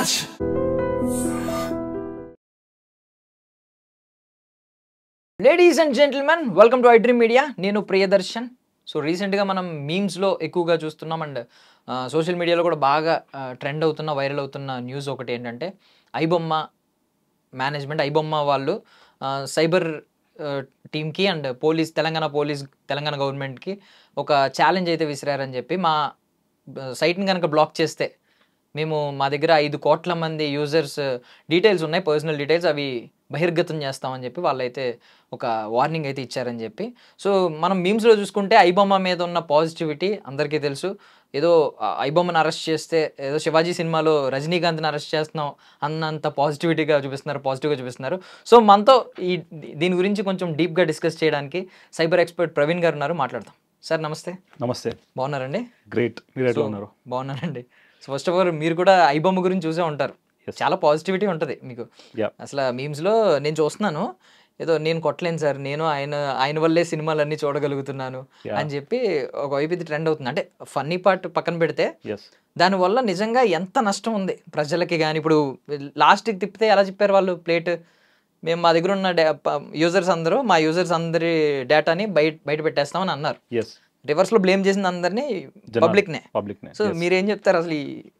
Raj. Ladies and gentlemen, welcome to iDream media. నేను Priyadarshan. So రీసెంట్గా మనం మీమ్స్లో ఎక్కువగా చూస్తున్నాం అండ్ సోషల్ మీడియాలో కూడా బాగా ట్రెండ్ అవుతున్న, వైరల్ అవుతున్న న్యూస్ ఒకటి ఏంటంటే ఐబొమ్మ మేనేజ్మెంట్, ఐబొమ్మ వాళ్ళు సైబర్ టీమ్కి అండ్ తెలంగాణ గవర్నమెంట్కి ఒక ఛాలెంజ్ అయితే విసిరారని చెప్పి, మా సైట్ని కనుక బ్లాక్ చేస్తే మా దగ్గర 5 కోట్ల మంది యూజర్స్ డీటెయిల్స్ ఉన్నాయి, పర్సనల్ డీటెయిల్స్, అవి బహిర్గతం చేస్తామని చెప్పి వాళ్ళైతే ఒక వార్నింగ్ అయితే ఇచ్చారని చెప్పి. సో మనం మీమ్స్లో చూసుకుంటే ఐబొమ్మ మీద ఉన్న పాజిటివిటీ అందరికీ తెలుసు. ఏదో ఐబొమ్మను అరెస్ట్ చేస్తే ఏదో శివాజీ సినిమాలో రజనీకాంత్ని అరెస్ట్ చేస్తున్నాం అన్నంత పాజిటివిటీగా పాజిటివ్గా చూపిస్తున్నారు. సో మనతో దీని గురించి కొంచెం డీప్గా డిస్కస్ చేయడానికి సైబర్ ఎక్స్పర్ట్ ప్రవీణ్ గారు ఉన్నారు, మాట్లాడతాం. సార్ నమస్తే. నమస్తే. బాగున్నారండి? గ్రేట్. మీరు ఎట్లా ఉన్నారు? బాగున్నానండి. సో ఫస్ట్ ఆఫ్ ఆల్ మీరు కూడా ఐబొమ్మ గురించి చూసే ఉంటారు, చాలా పాజిటివిటీ ఉంటుంది మీకు. అసలు మీమ్స్లో నేను చూస్తున్నాను, ఏదో నేను కొట్టలేను సార్, నేను ఆయన వల్లే సినిమాలన్నీ చూడగలుగుతున్నాను అని చెప్పి ఒకవైపు ఇది ట్రెండ్ అవుతుంది. అంటే ఫన్నీ పార్ట్ పక్కన పెడితే దానివల్ల నిజంగా ఎంత నష్టం ఉంది ప్రజలకి. కానీ ఇప్పుడు లాస్ట్కి తిప్పితే ఎలా చెప్పారు వాళ్ళు, ప్లేట్ మేము మా దగ్గర ఉన్న మా యూజర్స్ అందరి డేటాని బయట పెట్టేస్తామని అన్నారు. రివర్స్లో బ్లేమ్ చేసింది అందరినీ, పబ్లిక్నే. సో మీరేం చెప్తారు అసలు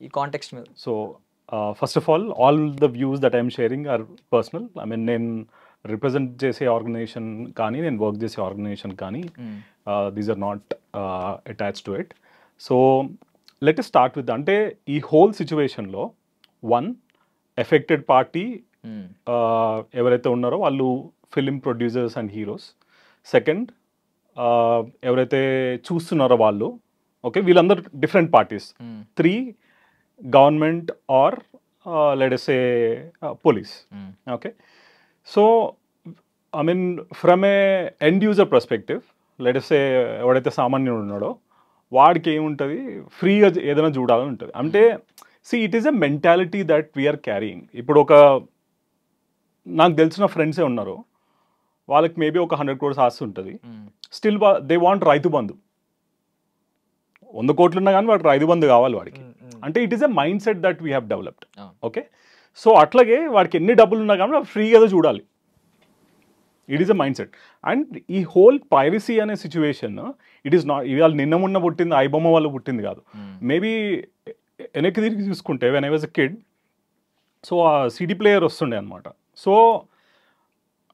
ఈ కాంటెక్స్ట్ మీద? So first of all the views that I'm sharing are personal. I mean నేను రిప్రజెంట్ చేసే ఆర్గనైజేషన్ కానీ, నేను వర్క్ చేసే ఆర్గనైజేషన్ కానీ, these are not attach to it. So let us start with, అంటే ఈ హోల్ సిచ్యువేషన్లో ఎఫెక్టెడ్ పార్టీ ఎవరైతే ఉన్నారో వాళ్ళు film producers and heroes. Second, ఎవరైతే చూస్తున్నారో వాళ్ళు, ఓకే, వీళ్ళందరూ different parties. 3, government or let us say police. Okay, so I mean from A end user perspective, let us say ఎవడైతే సామాన్యుడు ఉన్నాడో వాడికి ఏముంటుంది, ఫ్రీగా ఏదైనా చూడాలని ఉంటుంది. అంటే it is a mentality that we're carrying. ఇప్పుడు నాకు తెలిసిన ఫ్రెండ్సే ఉన్నారు, వాళ్ళకి మేబీ ఒక 100 crores ఆస్తి ఉంటుంది, still they want Rythu Bandhu. 100 కోట్లు ఉన్నా కానీ వాడికి రైతు బంధు కావాలి వాడికి. అంటే it is a mind set that we have developed. Okay, so అట్లాగే వాడికి ఎన్ని డబ్బులు ఉన్నా కానీ ఫ్రీగా ఏదో చూడాలి. It is a mind set. And ఈ హోల్ పైరసీ అనే సిచ్యువేషన్, ఇట్ ఈస్ నాట్ ఇవాళ నిన్న పుట్టింది, ఐబొమ్మ వాళ్ళు పుట్టింది కాదు. మేబీ వెనక్కి తిరిగి చూసుకుంటే when I was a kid, so ఆ సిడీ ప్లేయర్ వస్తుండే అనమాట. So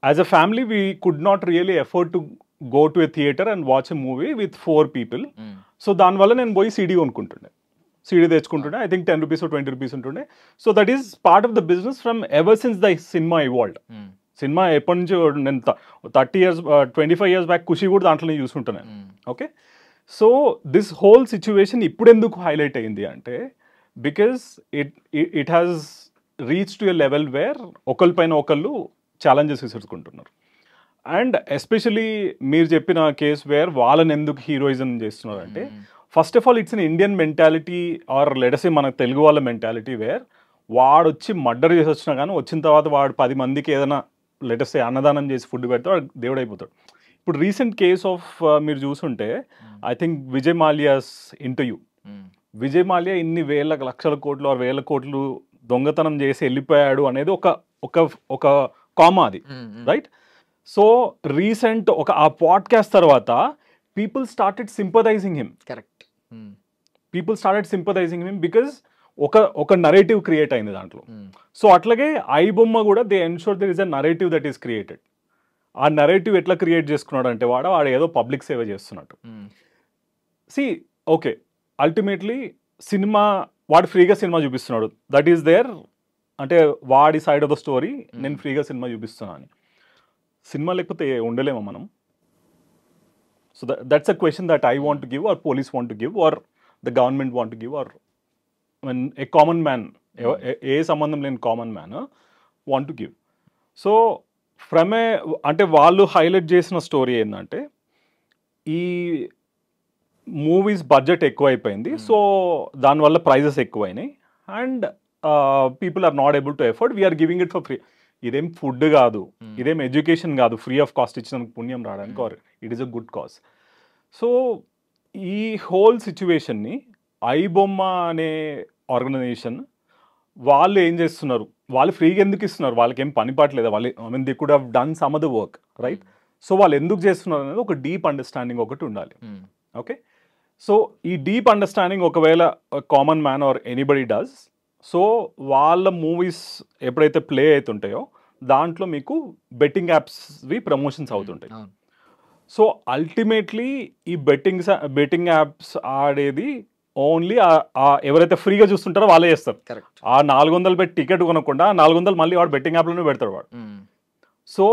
as a family we could not really afford to go to a theatre and watch a movie with 4 people. So దానివల్ల నేను పోయి సీడీ కొనుక్కుంటుండే, సీడీ తెచ్చుకుంటుండే. I think 10 rupees or 20 rupees ఉంటుండే. So that is part of the business from ever since the cinema evolved. Cinema ఎప్పటి నుంచి, నేను 25 years back ఖుషి కూడా దాంట్లోనే చూసుకుంటున్నాను. Okay, so this whole situation ఇప్పుడు ఎందుకు హైలైట్ అయింది అంటే, because it has reach to a level where ఒకరి పైన ఒకళ్ళు ఛాలెంజెస్ విసురుకుంటున్నారు. అండ్ ఎస్పెషలీ మీరు చెప్పిన కేసు వేర్ వాళ్ళని ఎందుకు హీరోయిజం చేస్తున్నారు అంటే, first of all it's an Indian mentality or let us say మన తెలుగు వాళ్ళ మెంటాలిటీ వేర్ వాడు వచ్చి మర్డర్ చేసి వచ్చినా కానీ వచ్చిన తర్వాత వాడు 10 మందికి ఏదైనా లెట్ us say అన్నదానం చేసి ఫుడ్ పెడితే వాడు దేవుడు అయిపోతాడు. ఇప్పుడు రీసెంట్ కేస్ ఆఫ్ మీరు చూసుంటే, I think Vijay Mallya's interview. Vijay Mallya ఇన్ని లక్షల కోట్లు 1,000 కోట్లు దొంగతనం చేసి వెళ్ళిపోయాడు అనేది ఒక కామా అది, రైట్? సో రీసెంట్ ఆ పాడ్కాస్ట్ తర్వాత people started sympathising him. Correct, people started sympathising him because ఒక నరేటివ్ క్రియేట్ అయింది దాంట్లో. సో అట్లాగే ఐబొమ్మ కూడా they ensure there is a narrative that is created. ఆ నరేటివ్ ఎట్లా క్రియేట్ చేసుకున్నాడు అంటే, వాడు ఏదో పబ్లిక్ సేవ చేస్తున్నట్టు. ఓకే, అల్టిమేట్లీ సినిమా వాడు ఫ్రీగా సినిమా చూపిస్తున్నాడు, దట్ ఈస్ దేర్. అంటే వాడి సైడ్ ఆఫ్ ద స్టోరీ, నేను ఫ్రీగా సినిమా చూపిస్తున్నాను. సినిమా లేకపోతే ఉండలేమో మనం. So that's a question that I want to give, or police want to give, or the government want to give, or a common man, ఏ సంబంధం లేని common man want to give. So అంటే వాళ్ళు highlight చేసిన story ఏంటంటే, ఈ movies budget ఎక్కువైపోయింది, so దానివల్ల ప్రైజెస్ ఎక్కువైనాయి and people are not able to afford, we are giving it for free. ఇదేం ఫుడ్ కాదు, ఇదేం ఎడ్యుకేషన్ కాదు, ఫ్రీ ఆఫ్ కాస్ట్ ఇచ్చినందుకు పుణ్యం రావడానికి, or it is a good cause. So ఈ హోల్ సిచ్యువేషన్ని ఐబొమ్మ అనే ఆర్గనైజేషన్ వాళ్ళు ఏం చేస్తున్నారు, వాళ్ళు ఫ్రీగా ఎందుకు ఇస్తున్నారు, వాళ్ళకి ఏం పని పాటలేదు, వాళ్ళు I mean they could have done some other work, right? So వాళ్ళు ఎందుకు చేస్తున్నారు అనేది ఒక డీప్ అండర్స్టాండింగ్ ఒకటి ఉండాలి. ఓకే, సో ఈ డీప్ అండర్స్టాండింగ్ ఒకవేళ common man or anybody does, so వాళ్ళ మూవీస్ ఎప్పుడైతే ప్లే అవుతుంటాయో దాంట్లో మీకు బెట్టింగ్ యాప్స్వి ప్రమోషన్స్ అవుతుంటాయి. సో అల్టిమేట్లీ ఈ బెట్టింగ్ యాప్స్ ఆడేది ఓన్లీ ఎవరైతే ఫ్రీగా చూస్తుంటారో వాళ్ళే చేస్తారు. ఆ 400 పెట్టి టికెట్ కొనకుండా 400 మళ్ళీ వాడు బెట్టింగ్ యాప్లోనే పెడతాడు వాడు. సో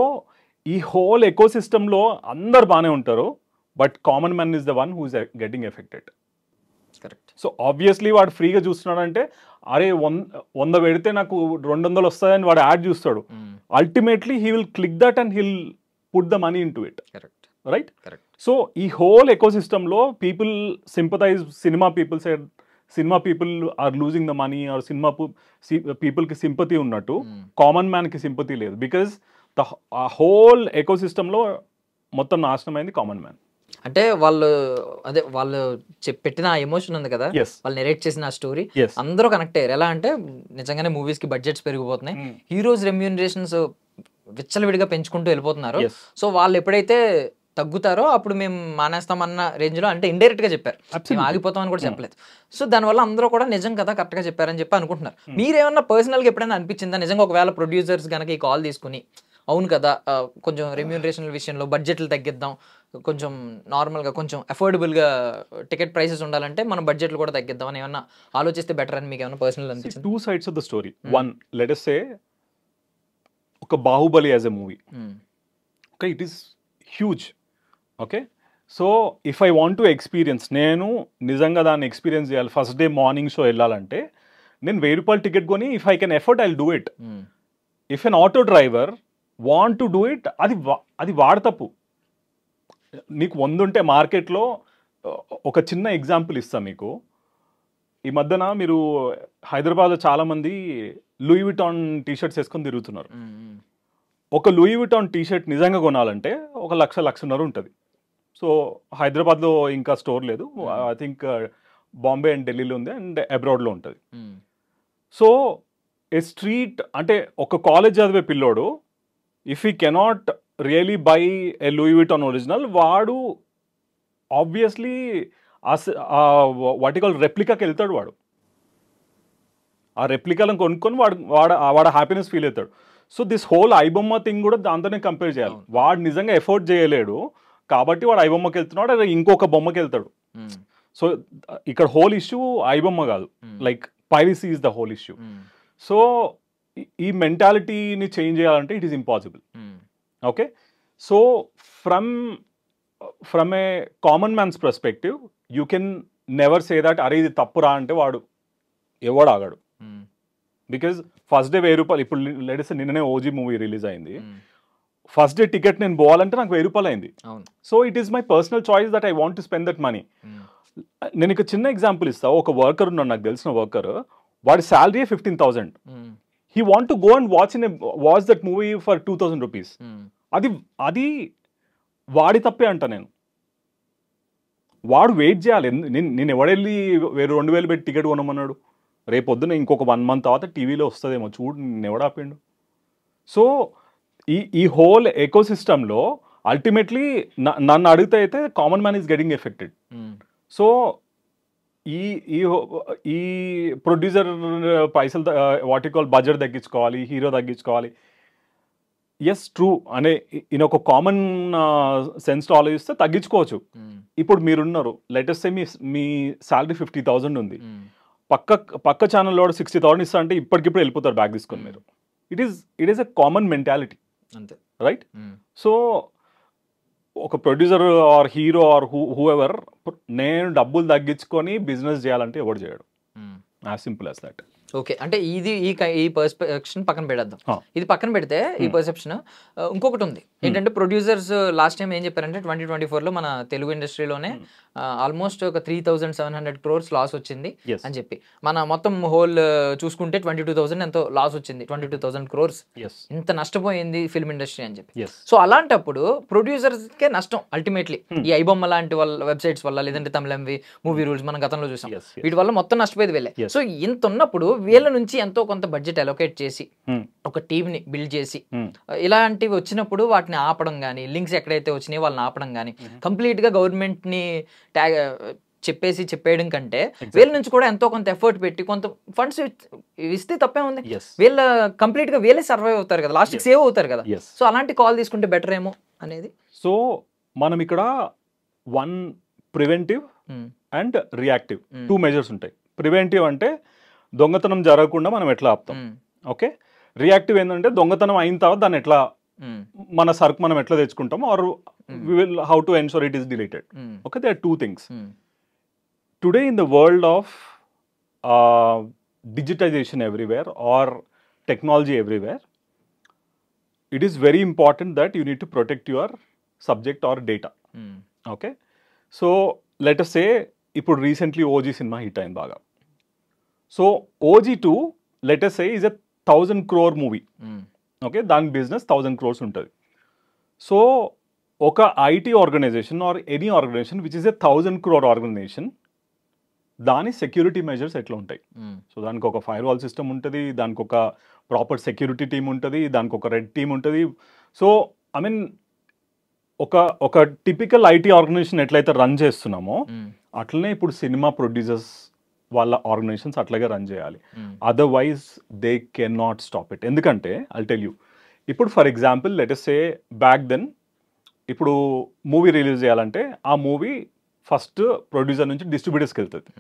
ఈ హోల్ ఎకో సిస్టంలో అందరు బాగానే ఉంటారు, but common man is the one who is getting affected. So obviously వాడు ఫ్రీగా చూస్తున్నాడంటే అరే 100 పెడితే నాకు 200 వస్తాయని వాడు యాడ్ చూస్తాడు. Ultimately he will click that and he'll put the money in to it, right? So ఈ హోల్ ఎకో సిస్టంలో people sympathise, cinema people are losing the money, or cinema పీపుల్కి సింపతి ఉన్నట్టు కామన్ మ్యాన్కి సింపతి లేదు. బికాజ్ ద హోల్ ఎకో సిస్టంలో మొత్తం నాశనమైంది కామన్ మ్యాన్. అంటే వాళ్ళు పెట్టిన ఆ ఎమోషన్ ఉంది కదా, వాళ్ళు నెరేట్ చేసిన ఆ స్టోరీ అందరూ కనెక్ట్ అయ్యారు. ఎలా అంటే నిజంగానే మూవీస్ కి బడ్జెట్స్ పెరిగిపోతున్నాయి, హీరోస్ రెమ్యూనరేషన్స్ విచ్చలవిడిగా పెంచుకుంటూ వెళ్ళిపోతున్నారు. సో వాళ్ళు ఎప్పుడైతే తగ్గుతారో అప్పుడు మేము మానేస్తామన్న రేంజ్ లో, అంటే ఇండైరెక్ట్ గా చెప్పారు, మేము ఆగిపోతామని కూడా చెప్పలేదు. సో దానివల్ల అందరూ కూడా నిజం కదా, కరెక్ట్ గా చెప్పారని చెప్పి అనుకుంటున్నారు. మీరేమన్నా పర్సనల్ గా ఎప్పుడైనా అనిపించిందా నిజంగా ఒకవేళ ప్రొడ్యూసర్స్ కనుక ఈ కాల్ తీసుకుని అవును కదా కొంచెం రెమ్యూనరేషన్ విషయంలో బడ్జెట్లు తగ్గిద్దాం, కొంచెం నార్మల్గా కొంచెం అఫోర్డబుల్గా టికెట్ ప్రైసెస్ ఉండాలంటే మనం బడ్జెట్లు కూడా తగ్గిద్దాం అని ఏమన్నా ఆలోచిస్తే బెటర్ అని మీకు ఏమన్నా పర్సనల్ అనిపించింది? Two sides of the story. One, let us say ఒక Baahubali as a movie, okay, it is huge. Okay, so if I want to experience, నేను నిజంగా దాన్ని ఎక్స్పీరియన్స్ చేయాలి, ఫస్ట్ డే మార్నింగ్ షో వెళ్ళాలంటే నేను 1000 రూపాయలు టికెట్ కొని if I can afford I will do it. If an auto driver want to do it, అది వాడి తప్పు. నీకు 100 ఉంటే మార్కెట్లో, ఒక చిన్న ఎగ్జాంపుల్ ఇస్తాను మీకు. ఈ మధ్యన మీరు హైదరాబాద్లో చాలామంది లూయి విటాన్ టీషర్ట్స్ వేసుకొని తిరుగుతున్నారు. ఒక లూయి విటాన్ టీషర్ట్ నిజంగా కొనాలంటే 1,00,000-1,50,000 ఉంటుంది. సో హైదరాబాద్లో ఇంకా స్టోర్ లేదు, ఐ థింక్ బాంబే అండ్ ఢిల్లీలో ఉంది, అండ్ అబ్రాడ్లో ఉంటుంది. సో ఏ స్ట్రీట్ అంటే ఒక కాలేజ్ చదివే పిల్లోడు, if he cannot really buy a Louis Vuitton original, వాడు ఆబ్వియస్లీ వాటి కాల్ రెప్లికాకి వెళ్తాడు. వాడు ఆ రెప్లికాలను కొనుక్కొని వాడు హ్యాపీనెస్ ఫీల్ అవుతాడు. So this whole iBomma thing కూడా దాంతోనే కంపేర్ చేయాలి. వాడు నిజంగా ఎఫోర్డ్ చేయలేడు కాబట్టి వాడు ఐబొమ్మకి వెళ్తున్నాడు, అదే ఇంకొక బొమ్మకి వెళ్తాడు. సో ఇక్కడ హోల్ ఇష్యూ ఐబొమ్మ కాదు, like piracy is the whole issue. So ఈ మెంటాలిటీని చేంజ్ చేయాలంటే it is impossible. Okay, so from a common man's perspective you can never say that అరే ఇది తప్పురా అంటే వాడు ఎవడు ఆగాడు. బికాజ్ ఫస్ట్ డే 1000 రూపాయలు, ఇప్పుడు లేటెస్ట్ నిన్ననే ఓజీ మూవీ రిలీజ్ అయింది, ఫస్ట్ డే టికెట్ నేను పోవాలంటే నాకు 1000 రూపాయలు అయింది. So it is my personal choice that I want to spend that money. నేను ఇక చిన్న ఎగ్జాంపుల్ ఇస్తా. ఒక వర్కర్ ఉన్నాడు, నాకు తెలిసిన వర్కర్, వాడి salary 15,000. He want to go and watch that movie for 2,000 rupees. అది వాడి తప్పే అంట నేను. వాడు వెయిట్ చేయాలి. నేను ఎవడెళ్ళి 2,000 పెట్టి టికెట్ కొనమన్నాడు? రేపొద్దున ఇంకొక 1 month తర్వాత టీవీలో వస్తుందేమో, చూడు నేను ఎవడాపిండు. సో ఈ హోల్ ఎకో సిస్టంలో అల్టిమేట్లీ నన్ను అడిగితే అయితే common man is getting affected. So ఈ ప్రొడ్యూసర్ పైసలు వాట్ యు కాల్ బడ్జెట్ తగ్గించుకోవాలి, హీరో తగ్గించుకోవాలి. ఎస్ ట్రూ అనే ఈయన ఒక కామన్ సెన్స్లో ఆలోచిస్తే తగ్గించుకోవచ్చు. ఇప్పుడు మీరున్నారు, లేటెస్ట్ మీ శాలరీ 50,000 ఉంది, పక్క ఛానల్లో 60,000 ఇస్తా అంటే ఇప్పటికిప్పుడు వెళ్ళిపోతారు బ్యాగ్ తీసుకొని మీరు. It is a common mentality, right? So ఒక producer or hero or whoever, నేను డబ్బులు తగ్గించుకొని బిజినెస్ చేయాలంటే ఎవరు చేయడు. As simple as that. Okay, అంటే ఈ పర్సెప్షన్ పక్కన పెడద్దాం. ఇది పక్కన పెడితే ఈ పర్సెప్షన్ ఇంకొకటి ఉంది ఏంటంటే, ప్రొడ్యూసర్స్ లాస్ట్ టైం ఏం చెప్పారంటే 2024లో మన తెలుగు ఇండస్ట్రీలోనే ఆల్మోస్ట్ ఒక 3,700 crores లాస్ వచ్చింది అని చెప్పి. మన మొత్తం హోల్ చూసుకుంటే 22,000 ఎంతో లాస్ వచ్చింది, 22,000 crores ఇంత నష్టపోయింది ఫిల్మ్ ఇండస్ట్రీ అని చెప్పి. సో అలాంటప్పుడు ప్రొడ్యూసర్స్కే నష్టం అల్టిమేట్లీ. ఈ ఐబొమ్మ లాంటి వాళ్ళ వెబ్సైట్స్ వల్ల, లేదంటే తమిళంవి మూవీ రూల్స్ మనం గతంలో చూసాం, వీటి వల్ల మొత్తం నష్టపోయేది వెళ్ళే. సో ఇంత ఉన్నప్పుడు వీళ్ళ నుంచి ఎంతో కొంత బడ్జెట్ అలొకేట్ చేసి ఒక టీంని బిల్డ్ చేసి ఇలాంటివి వచ్చినప్పుడు వాటిని ఆపడం కానీ, లింక్స్ ఎక్కడైతే వచ్చినాయో వాళ్ళని ఆపడం కానీ, కంప్లీట్గా గవర్నమెంట్ని చెప్పేయడం కంటే వీళ్ళ నుంచి కూడా ఎంతో కొంత ఎఫర్ట్ పెట్టి కొంత ఫండ్స్ ఇస్తే తప్పే ఉంది. వీళ్ళ కంప్లీట్గా వీళ్ళే సర్వైవ్ అవుతారు కదా, లాస్ట్కి సేవ్ అవుతారు కదా. సో అలాంటి కాల్ తీసుకుంటే బెటర్ ఏమో అనేది. సో మనం ఇక్కడ one preventive and reactive 2 measures ఉంటాయి. ప్రివెంటివ్ అంటే దొంగతనం జరగకుండా మనం ఎట్లా ఆపుతాం. ఓకే. రియాక్టివ్ ఏంటంటే దొంగతనం అయిన తర్వాత దాన్ని ఎట్లా మన సరుకు మనం ఎట్లా తెచ్చుకుంటాం, or we will how to ensure it is deleted. Okay, they are 2 things. Today in the world of digitization everywhere or technology everywhere, it is very important that you need to protect your subject or data. Okay, so let us say ఇప్పుడు recently OG cinema hit అయింది బాగా. So OG2 let us say is a 1000 crore movie. Okay, దాని business 1000 crores ఉంటుంది. So ఒక IT organisation or any organisation which is a 1000 crore organisation, దాని security measures ఎట్లా ఉంటాయి. So దానికి ఒక ఫైర్ వాల్ సిస్టమ్ ఉంటుంది, దానికి ఒక ప్రాపర్ సెక్యూరిటీ టీమ్ ఉంటుంది, దానికి ఒక రెడ్ టీమ్ ఉంటుంది. సో ఐ మీన్ ఒక టిపికల్ ఐటీ ఆర్గనైజేషన్ ఎట్లయితే రన్ చేస్తున్నామో అట్లనే ఇప్పుడు సినిమా ప్రొడ్యూసర్స్ వాళ్ళ ఆర్గనైజేషన్స్ అట్లాగే రన్ చేయాలి. Otherwise they can not stop it. ఎందుకంటే ఐల్ టెల్ యూ, ఇప్పుడు for example let us say back then ఇప్పుడు మూవీ రిలీజ్ చేయాలంటే ఆ మూవీ ఫస్ట్ ప్రొడ్యూసర్ నుంచి డిస్ట్రిబ్యూటర్స్కి వెళ్తుంది.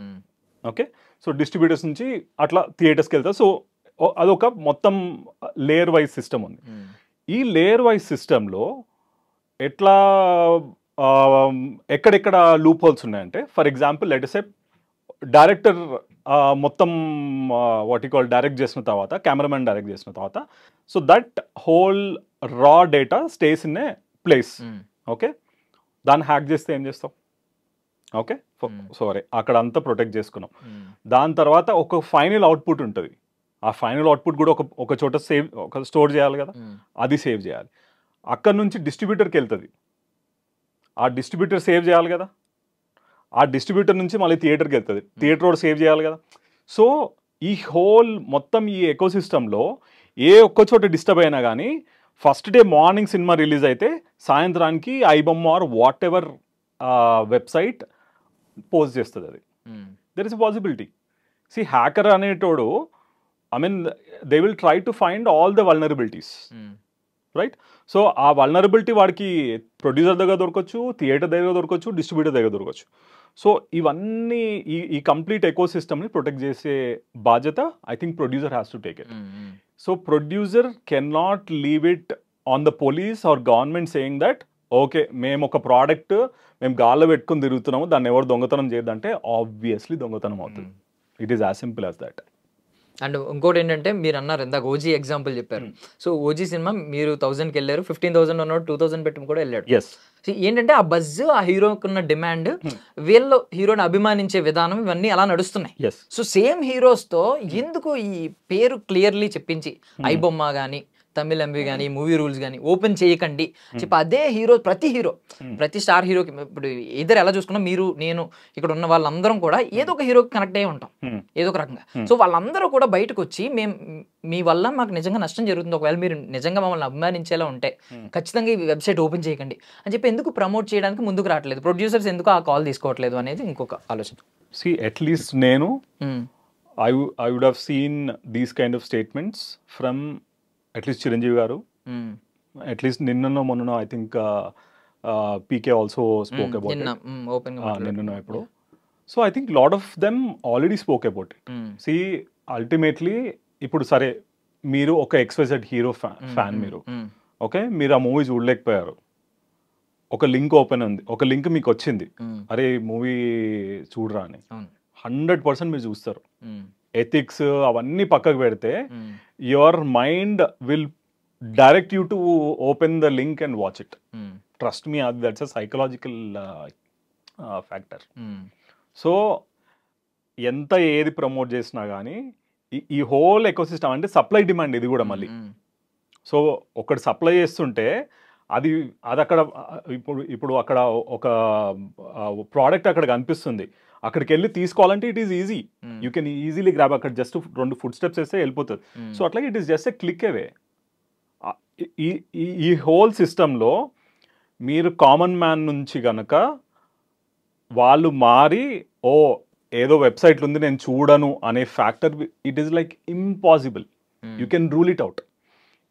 ఓకే, సో డిస్ట్రిబ్యూటర్స్ నుంచి అట్లా థియేటర్స్కి వెళ్తుంది. సో అదొక మొత్తం లేయర్ వైజ్ సిస్టమ్ ఉంది. ఈ లేయర్ వైజ్ సిస్టంలో ఎట్లా ఎక్కడెక్కడ లూప్ హోల్స్ ఉన్నాయంటే, for example let us say director మొత్తం వాట్ యు కాల్ డైరెక్ట్ చేసిన తర్వాత, కెమెరామెన్ డైరెక్ట్ చేసిన తర్వాత, సో దట్ హోల్ రా data stays in a place. Okay, దాన్ని హ్యాక్ చేస్తే ఏం చేస్తాం? ఓకే, సారీ, అక్కడ అంతా ప్రొటెక్ట్ చేసుకున్నాం. దాని తర్వాత ఒక ఫైనల్ అవుట్పుట్ ఉంటుంది. ఆ ఫైనల్ అవుట్పుట్ కూడా ఒక చోట స్టోర్ చేయాలి కదా, అది సేవ్ చేయాలి. అక్కడ నుంచి డిస్ట్రిబ్యూటర్కి వెళ్తుంది, ఆ డిస్ట్రిబ్యూటర్ సేవ్ చేయాలి కదా, ఆ డిస్ట్రిబ్యూటర్ నుంచి మళ్ళీ థియేటర్కి వెళ్తుంది, థియేటర్ కూడా సేవ్ చేయాలి కదా. సో ఈ హోల్ మొత్తం ఈ ఎకోసిస్టంలో ఏ ఒక్క చోట డిస్టర్బ్ అయినా కానీ first day morning cinema release అయితే సాయంత్రానికి iBomma or whatever website post చేస్తుంది. అది there is a possibility. See hacker అనేటోడు I mean they will try to find all the vulnerabilities, right? So ఆ వల్నరబిలిటీ వాడికి ప్రొడ్యూసర్ దగ్గర దొరకచ్చు, థియేటర్ దగ్గర దొరకచ్చు, డిస్ట్రిబ్యూటర్ దగ్గర దొరకచ్చు. సో ఇవన్నీ ఈ కంప్లీట్ ఎకో సిస్టమ్ని ప్రొటెక్ట్ చేసే బాధ్యత I think producer has to take it. So producer can not leave it on the police or government saying that okay మేము ఒక ప్రోడక్ట్ మేము గాల్లో పెట్టుకుని తిరుగుతున్నాము, దాన్ని ఎవరు దొంగతనం చేయదంటే ఆబ్వియస్లీ దొంగతనం అవుతుంది. It is as simple as that. And ఇంకోటి ఏంటంటే మీరు అన్నారు ఇందాక ఓజీ ఎగ్జాంపుల్ చెప్పారు. సో ఓజీ సినిమా మీరు 1000కి వెళ్ళారు, 15,000 ఉన్నాడు, 2000 పెట్టి కూడా వెళ్ళాడు. ఏంటంటే ఆ బజ్, ఆ హీరోకున్న డిమాండ్, వీళ్ళు హీరోని అభిమానించే విధానం, ఇవన్నీ అలా నడుస్తున్నాయి. సో సేమ్ హీరోస్తో ఎందుకు ఈ పేరు క్లియర్లీ చెప్పించి ఐబొమ్మ కానీ తమిళ్ ఎంబీ కానీ మూవీ రూల్స్ కానీ ఓపెన్ చేయకండి చెప్పి అదే హీరో ప్రతి స్టార్ హీరోకి ఇప్పుడు ఇద్దరు ఎలా చూసుకున్నా మీరు నేను ఇక్కడ ఉన్న వాళ్ళందరం కూడా ఏదో ఒక హీరోకి కనెక్ట్ అయ్యి ఉంటాం ఏదో ఒక రకంగా. సో వాళ్ళందరూ కూడా బయటకు వచ్చి మేము మీ వల్ల మాకు నిజంగా నష్టం జరుగుతుంది, ఒకవేళ మీరు నిజంగా మమ్మల్ని అభిమానించేలా ఉంటే ఖచ్చితంగా ఈ వెబ్సైట్ ఓపెన్ చేయకండి అని చెప్పి ఎందుకు ప్రమోట్ చేయడానికి ముందుకు రావట్లేదు ప్రొడ్యూసర్స్, ఎందుకు ఆ కాల్ తీసుకోవట్లేదు అనేది ఇంకొక ఆలోచన. See, at least నేను I would have seen these kind of statements from at least Chiranjeevi garu, at least నిన్ననో మొన్ననో I think PK also spoke about it. నిన్ననో ఎప్పుడో. So I think lot of them already spoke about it. See, ultimately ఇప్పుడు సరే మీరు ఒక XYZ hero fan మీరు, okay, మీరు ఆ మూవీ చూడలేకపోయారు, ఒక లింక్ ఓపెన్ ఉంది, ఒక లింక్ మీకు వచ్చింది, అరే మూవీ చూడరా అని 100% మీరు చూస్తారు. ఎథిక్స్ అవన్నీ పక్కకు పెడితే your mind will direct you to open the link and watch it. Trust me, that's a psychological factor. So ఎంత ఏది ప్రమోట్ చేసినా కానీ ఈ హోల్ ఎకోసిస్టమ్ అంటే సప్లై డిమాండ్ ఇది కూడా మళ్ళీ. సో ఒకటి సప్లై చేస్తుంటే అది అక్కడ ఇప్పుడు అక్కడ ఒక ప్రోడక్ట్ అక్కడ కనిపిస్తుంది, అక్కడికి వెళ్ళి తీసుకోవాలంటే it is easy, you can easily grab, అక్కడ జస్ట్ 2 ఫుట్ స్టెప్స్ వేస్తే వెళ్ళిపోతుంది. సో అట్లాగే it is just a click away. ఈ హోల్ సిస్టంలో మీరు కామన్ మ్యాన్ నుంచి కనుక వాళ్ళు మారి ఏదో వెబ్సైట్లు ఉంది నేను చూడను అనే factor, it is like impossible. You can rule it out.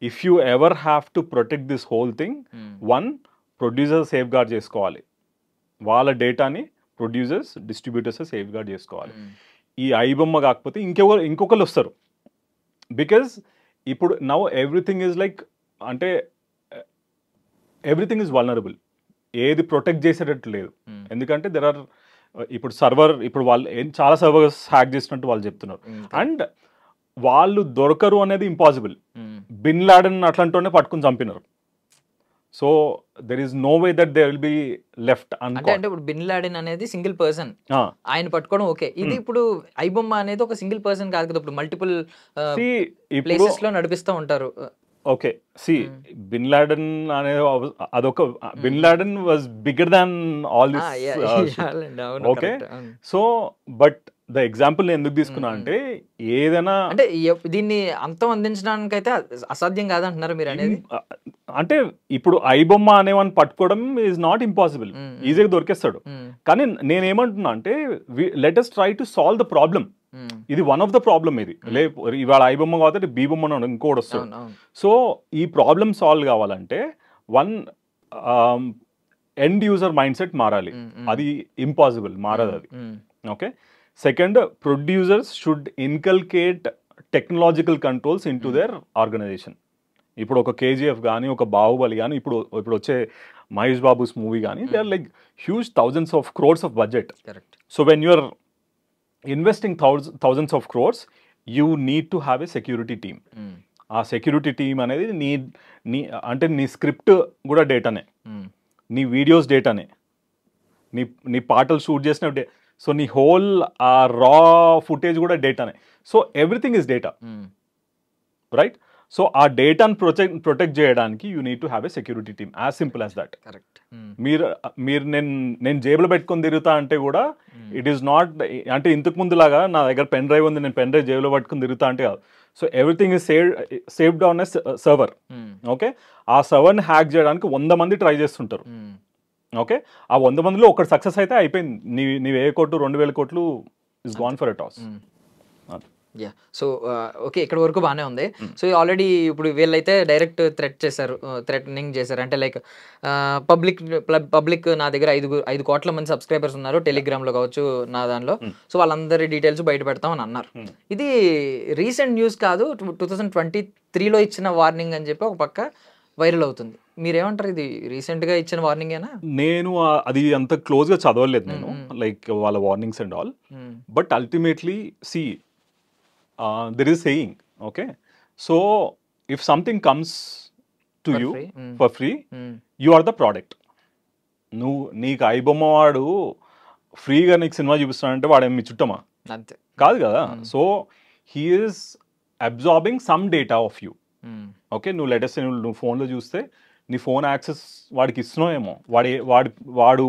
If you ever have to protect this whole thing, one, producer safeguard చేసుకోవాలి, వాళ్ళ డేటాని ప్రొడ్యూసర్స్ డిస్ట్రిబ్యూటర్స్ సేఫ్ గార్డ్ చేసుకోవాలి. ఈ ఐబొమ్మ కాకపోతే ఇంకొకరు వస్తారు. బికాజ్ ఇప్పుడు నౌ ఎవ్రీథింగ్ ఈజ్ లైక్, అంటే ఎవ్రీథింగ్ ఈజ్ వల్నరబుల్, ఏది ప్రొటెక్ట్ చేసేటట్టు లేదు. ఎందుకంటే దెర్ ఆర్ ఇప్పుడు సర్వర్, ఇప్పుడు వాళ్ళు చాలా సర్వర్స్ హ్యాక్ చేసినట్టు వాళ్ళు చెప్తున్నారు. అండ్ వాళ్ళు దొరకరు అనేది ఇంపాసిబుల్. బిన్ లాడెన్ అట్లాంటినే పట్టుకుని చంపినారు. So there is no way that they will be left. అంటే ఇప్పుడు బిన్ లాడెన్ అనేది సింగిల్ పర్సన్, ఆయన పట్టుకోవడం ఓకే. ఇది ఇప్పుడు ఐబొమ్మ అనేది ఒక సింగిల్ పర్సన్ కాదు కదా, ఇప్పుడు మల్టిపుల్ ప్లేసెస్ లో నడిపిస్తూ ఉంటారు. ఓకే, సి బిన్ లాడెన్ అనే అదొక, bin Laden was bigger than all this. Okay, so but the example నేను ఎందుకు తీసుకున్నా అంటే, ఏదైనా అంటే దీన్ని అంతం అందించడానికి అయితే అసాధ్యం కాదంటున్నారు మీరు అనేది. అంటే ఇప్పుడు ఐబొమ్మ అనేవాన్ని పట్టుకోవడం ఈజ్ నాట్ ఇంపాసిబుల్, ఈజీగా దొరికేస్తాడు. కానీ నేనేమంటున్నా అంటే, let us try to solve the problem. ఇది వన్ ఆఫ్ ద ప్రాబ్లమ్. ఇది ఇవాళ ఐబొమ్మ కాబట్టి బి బొమ్మ ఇంకోటి వస్తుంది. సో ఈ ప్రాబ్లమ్ సాల్వ్ కావాలంటే one, end user mindset మారాలి. అది ఇంపాసిబుల్, మారదు అది. Okay, second, producers should inculcate technological controls in to their organisation. ఇప్పుడు ఒక కేజీఎఫ్ కానీ, ఒక బాహుబలి కానీ, ఇప్పుడు వచ్చే మహేష్ బాబుస్ మూవీ కానీ, they are like huge thousands of crores of budget. So when you are investing thousands of crores, you need to have a security team. ఆ security team అనేది అంటే నీ స్క్రిప్ట్ కూడా డేటానే, నీ వీడియోస్ డేటానే, నీ పాటలు షూట్ చేసిన సో నీ హోల్ ఆ రా ఫుటేజ్ కూడా డేటానే. So everything is data, right? So ఆ డేటాను ప్రొటెక్ట్ చేయడానికి you need to have a security team, as simple as that. మీరు నేను జేబులో పెట్టుకొని తిరుగుతా అంటే కూడా ఇట్ ఈస్ నాట్, అంటే ఇంతకు ముందు లాగా నా దగ్గర పెన్ డ్రైవ్ ఉంది, నేను పెన్ డ్రైవ్ జేబులో పట్టుకుని తిరుగుతా అంటే కాదు. So everything is saved on a server. Okay, ఆ సర్వర్ని హ్యాక్ చేయడానికి 100 మంది ట్రై చేస్తుంటారు. ఓకే, ఆ 100 మందిలో ఒకటి సక్సెస్ అయితే అయిపోయింది, నీ 1000 కోట్లు 2000 కోట్లు is gone for a toss. Yeah, so okay, ఇక్కడ వరకు బాగానే ఉంది. సో ఆల్రెడీ ఇప్పుడు వీళ్ళైతే డైరెక్ట్ థ్రెటనింగ్ చేశారు. అంటే లైక్ పబ్లిక్ నా దగ్గర 5 కోట్ల మంది సబ్స్క్రైబర్స్ ఉన్నారు టెలిగ్రామ్లో కావచ్చు, నా దానిలో, సో వాళ్ళందరి డీటెయిల్స్ బయట పెడతామని అన్నారు. ఇది రీసెంట్ న్యూస్ కాదు, 2023లో ఇచ్చిన వార్నింగ్ అని చెప్పి ఒక పక్క వైరల్ అవుతుంది. మీరేమంటారు, ఇది రీసెంట్గా ఇచ్చిన వార్నింగేనా? నేను అది అంత క్లోజ్గా చదవలేదు నేను, లైక్ వాళ్ళ warnings and all. But ultimately see, there is saying, okay, so if something comes to you for free, you are the product. నీకు ఐబొమ్మ వాడు ఫ్రీగా నీకు సినిమా చూపిస్తాడంటే వాడు ఏమి చుట్టమా? కాదు కదా. So he is absorbing some data of you. Okay, నువ్వు latest నువ్వు ఫోన్లో చూస్తే నీ ఫోన్ యాక్సెస్ వాడికి ఇస్తున్నావేమో, వాడు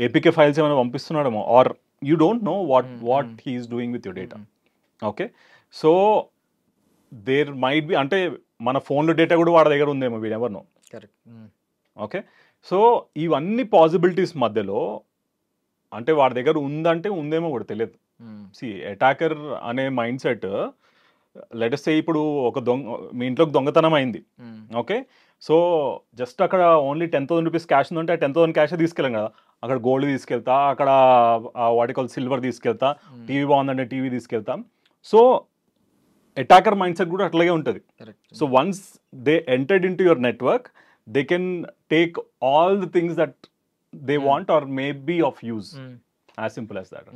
ఏపీకే ఫైల్స్ ఏమైనా పంపిస్తున్నాడేమో, or you don't know what he is doing with your data. Okay, so there might be, అంటే మన ఫోన్లో డేటా కూడా వాడి దగ్గర ఉందేమో, we never know. Correct. Okay, so ఇవన్నీ పాసిబిలిటీస్ మధ్యలో, అంటే వాడి దగ్గర ఉందంటే ఉందేమో కూడా తెలియదు. సి, అటాకర్ అనే మైండ్ సెట్, లెటెస్ట్ ఇప్పుడు ఒక మీ ఇంట్లోకి దొంగతనం అయింది. ఓకే, సో జస్ట్ అక్కడ ఓన్లీ 10,000 రూపీస్ క్యాష్ ఉందంటే ఆ 10,000 క్యాషే తీసుకెళ్ళాం కదా, అక్కడ గోల్డ్ తీసుకెళ్తా, అక్కడ వాటికి సిల్వర్ తీసుకెళ్తా, టీవీ బాగుందంటే టీవీ తీసుకెళ్తాం. సో అటాకర్ మైండ్ సెట్ కూడా అట్లాగే ఉంటుంది. So once they entered into your network, they can take all the things that they want or may be of use, as simple as that.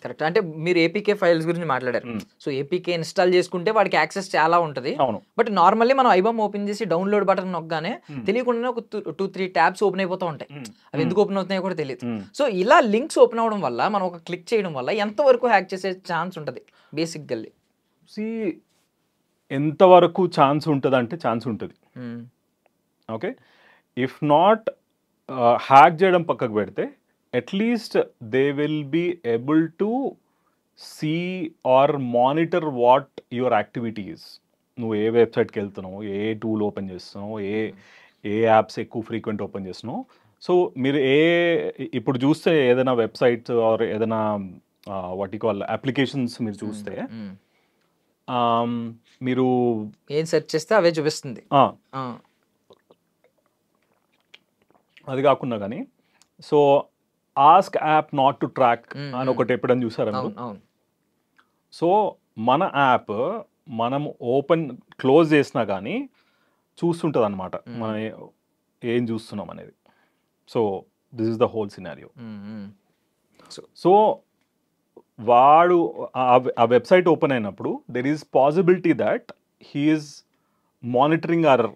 Correct. అంటే మీరు APK files గురించి మాట్లాడారు. So APK install చేసుకుంటే వాడికి access చాలా ఉంటుంది. But normally మనం iBomma open చేసి డౌన్లోడ్ బటన్ నొక్కగానే తెలియకుండా ఒక 2-3 ట్యాబ్స్ ఓపెన్ అయిపోతూ ఉంటాయి. అవి ఎందుకు ఓపెన్ అవుతున్నాయో కూడా తెలియదు. సో ఇలా లింక్స్ ఓపెన్ అవ్వడం వల్ల, మనం ఒక క్లిక్ చేయడం వల్ల ఎంతవరకు హ్యాక్ చేసే ఛాన్స్ ఉంటుంది బేసిక్గా? ఎంతవరకు ఛాన్స్ ఉంటుంది అంటే ఛాన్స్ ఉంటుంది. ఓకే, ఇఫ్ నాట్ హ్యాక్ చేయడం పక్కకు పెడితే, at least they will be able to see or monitor what your activities. నువ్వు ఏ వెబ్సైట్కి వెళ్తున్నావు, ఏ టూల్ ఓపెన్ చేస్తున్నావు, ఏ యాప్స్ ఎక్కువ ఫ్రీక్వెంట్ ఓపెన్ చేస్తున్నావు. సో మీరు ఇప్పుడు చూస్తే ఏదైనా వెబ్సైట్స్ ఆర్ ఏదైనా వాట్ యు కాల్ అప్లికేషన్స్ మీరు చూస్తే మీరు ఏం సెర్చ్ చేస్తే అవే చూపిస్తుంది. అది కాకుండా కానీ so ask app not to track అని ఒకటి ఎప్పుడని చూసారా? సో మన యాప్ మనం క్లోజ్ చేసినా కానీ చూస్తుంటుంది అనమాట మనం ఏం చూస్తున్నాం అనేది. So this is the whole scenario. So వాడు ఆ వెబ్సైట్ ఓపెన్ అయినప్పుడు there is possibility that he is monitoring our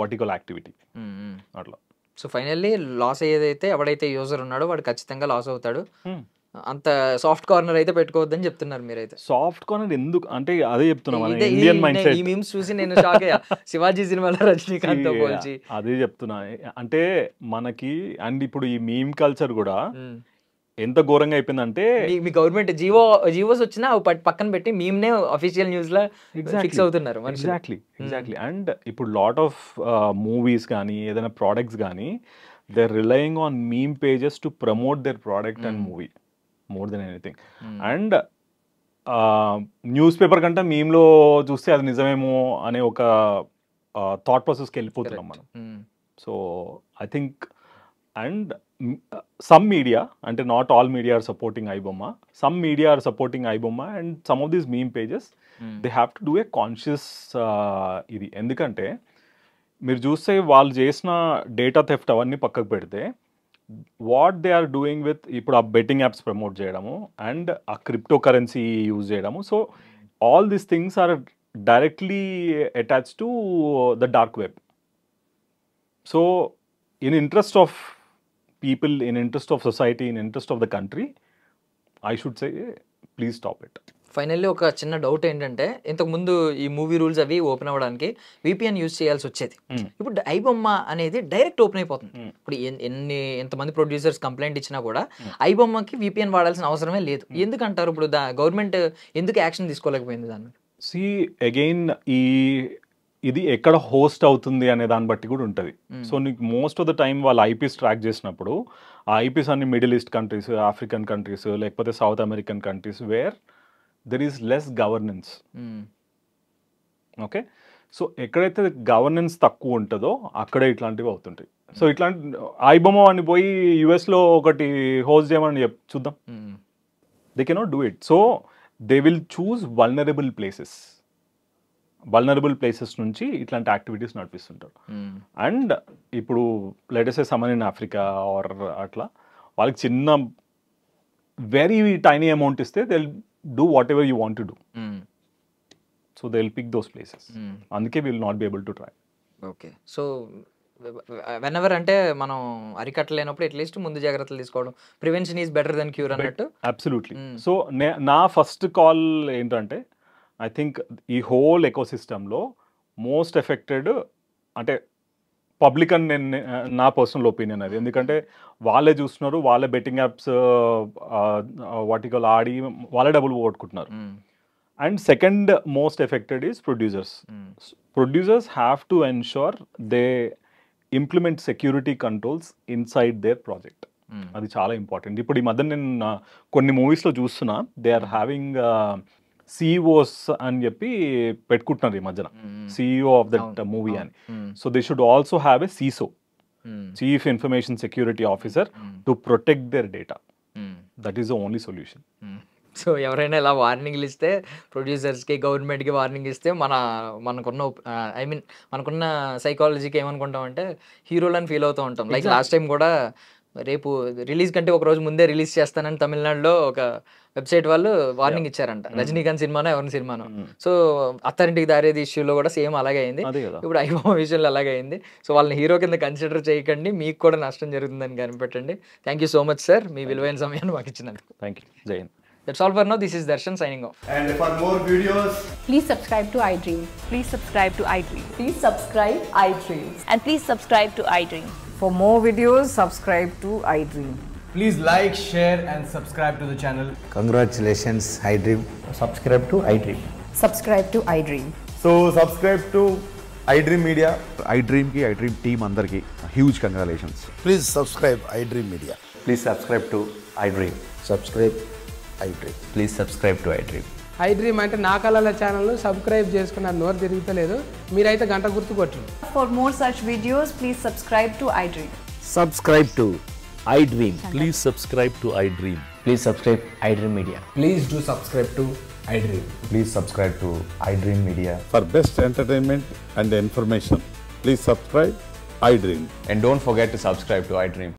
vertical activity అట్లా. సో ఫైనల్లీ లాస్ అయ్యేదైతే ఎవడైతే యూజర్ ఉన్నాడో వాడు ఖచ్చితంగా లాస్ అవుతాడు. అంత సాఫ్ట్ కార్నర్ అయితే పెట్టుకోవద్దని చెప్తున్నారు మీరైతే. సాఫ్ట్ కార్నర్ ఎందుకు అంటే అదే చెప్తున్నాం, ఇండియన్ మైండ్ సెట్. ఈ మీమ్స్ చూసి నేను షాక్ అయ్యా, శివాజీ సినిమాలో రజనీకాంత్ తో పోల్చి. అదే చెప్తున్నా అంటే మనకి. అండ్ ఇప్పుడు ఈ మీమ్ కల్చర్ కూడా ఎంత ఘోరంగా అయిపోయిందంటే మీ గవర్నమెంట్ జీవోస్ వచ్చినా పక్కన పెట్టి మీమ్ నే అఫీషియల్ న్యూస్ లో ఫిక్స్ అవుతున్నారు. ఎగ్జాక్ట్లీ. అండ్ ఇప్పుడు లాట్ ఆఫ్ మూవీస్ కానీ ఏదైనా ప్రోడక్ట్స్ కానీ they are relying on meme pages to promote their product and movie more than anything. And newspaper కంటే మీమ్లో చూస్తే అది నిజమేమో అనే ఒక థాట్ ప్రాసెస్కి వెళ్ళిపోతున్నాం మనం. So I think and some media, and not all media are supporting iBomma, some media are supporting iBomma, and some of these meme pages they have to do a conscious ఇది. ఎందుకంటే మీరు చూస్తే వాళ్ళు చేసిన data theft అవన్నీ పక్కకు పెడితే what they are doing with ఇప్పుడు ఆ బెట్టింగ్ యాప్స్ ప్రమోట్ చేయడము అండ్ ఆ క్రిప్టో కరెన్సీ యూజ్ చేయడము. So all these things are directly attach to the dark web. So in interest of people, in interest of society, in interest of the country, I should say please stop it. Finally ఒక చిన్న doubt ఏంటంటే, ఇంతకు ముందు ఈ movie rules అవి open అవ్వడానికి VPN use చేయాల్సి వచ్చేది. ఇప్పుడు ఐబొమ్మ అనేది డైరెక్ట్ ఓపెన్ అయిపోతుంది. ఇప్పుడు ఎంతమంది ప్రొడ్యూసర్స్ కంప్లైంట్ ఇచ్చినా కూడా ఐబొమ్మకి VPN వాడాల్సిన అవసరమే లేదు. ఎందుకంటారు? ఇప్పుడు గవర్నమెంట్ ఎందుకు యాక్షన్ తీసుకోలేకపోయింది దాని మీద? అగైన్ ఇది ఎక్కడ హోస్ట్ అవుతుంది అనే దాన్ని బట్టి కూడా ఉంటుంది. సో నీకు మోస్ట్ ఆఫ్ ద టైం వాళ్ళు ఐపీస్ ట్రాక్ చేసినప్పుడు ఆ ఐపీస్ అన్ని middle East countries, African countries, లేకపోతే South American countries where there is less governance. Okay, so ఎక్కడైతే గవర్నెన్స్ తక్కువ ఉంటుందో అక్కడే ఇట్లాంటివి అవుతుంటాయి. సో ఇట్లాంటి ఐబొమ్మ అని పోయి యుఎస్లో ఒకటి హోస్ట్ చేయమని చూద్దాం, they cannot do it. So they will choose vulnerable places నుంచి ఇట్లాంటి యాక్టివిటీస్ నడిపిస్తుంటారు. అండ్ ఇప్పుడు let's say someone in Africa or అట్లా వాళ్ళకి చిన్న వెరీ టైనీ అమౌంట్ ఇస్తే they will do whatever you want to do. So they will pick those places. అందుకే will not be able to try. Okay, so whenever అంటే మనం అరికట్టలేనప్పుడు at least ముందు జాగ్రత్తలు తీసుకోవడం, prevention is better than cure అన్నట్టు. Absolutely. So నా first call ఏంటంటే, ఐ థింక్ ఈ హోల్ ఎకోసిస్టంలో మోస్ట్ ఎఫెక్టెడ్ అంటే పబ్లిక్ అని నేను నా పర్సనల్ ఒపీనియన్ అది. ఎందుకంటే వాళ్ళే చూస్తున్నారు, వాళ్ళే బెట్టింగ్ యాప్స్ వాటికల్ ఆడి వాళ్ళే డబ్బులు పోగొట్టుకుంటున్నారు. And second most affected is producers. Producers have to ensure they implement security controls inside their project. అది చాలా ఇంపార్టెంట్. ఇప్పుడు ఈ మధ్య నేను కొన్ని మూవీస్లో చూస్తున్నా, దే ఆర్ హ్యావింగ్ CEOs అని చెప్పి పెట్టుకుంటున్నారు ఈ మధ్యన, CEO ఆఫ్ దట్ మూవీ అని. So they should also have a CISO, chief information security officer, to protect there data. That is the only solution. So ఎవరైనా ఇలా వార్నింగ్లు ఇస్తే, ప్రొడ్యూసర్స్కి గవర్నమెంట్కి వార్నింగ్ ఇస్తే మనకున్న సైకాలజీకి ఏమనుకుంటామంటే హీరోలని ఫీల్ అవుతూ ఉంటాం. లైక్ లాస్ట్ టైం కూడా రేపు రిలీజ్ కంటే ఒక రోజు ముందే రిలీజ్ చేస్తానని తమిళనాడులో ఒక వెబ్సైట్ వాళ్ళు వార్నింగ్ ఇచ్చారంట, రజనీకాంత్ సినిమానో ఎవరి సినిమానో. సో అత్తారింటికి దారేది ఇష్యూలో కూడా సేమ్ అలాగే అయింది. ఇప్పుడు ఐబొమ్మ విషయంలో అలాగే అయింది. సో వాళ్ళని హీరో కింద కన్సిడర్ చేయకండి, మీకు కూడా నష్టం జరుగుతుందని కనిపెట్టండి. Thank you so much sir, మీ విలువైన సమయాన్ని మాకు ఇచ్చినందుకు. Thank you. జై Hind. That's all for now. This is Darshan signing off. And for more videos, please subscribe to iDream. Please subscribe to iDream. Please subscribe iDream. And please subscribe to iDream. For more videos, subscribe to iDream. Please like, share, and subscribe to the channel. Congratulations, iDream. Subscribe to iDream. Subscribe to iDream. So subscribe to iDream Media. iDream ki iDream team అందరికి huge congratulations. Please subscribe iDream Media. Please subscribe to iDream. Subscribe iDream. Please subscribe to iDream. iDream అంటే నా కళల ఛానల్ను subscribe చేసుకున్నారు, నోరు తిరుగుతలేదు. మీరైతే గంట గుర్తు కొట్టండి. For more such videos, please subscribe to iDream. Subscribe to iDream. Please subscribe to iDream. Please subscribe iDream Media. Please do subscribe to iDream. Please subscribe to iDream Media. For best entertainment and information, please subscribe iDream. And don't forget to subscribe to iDream.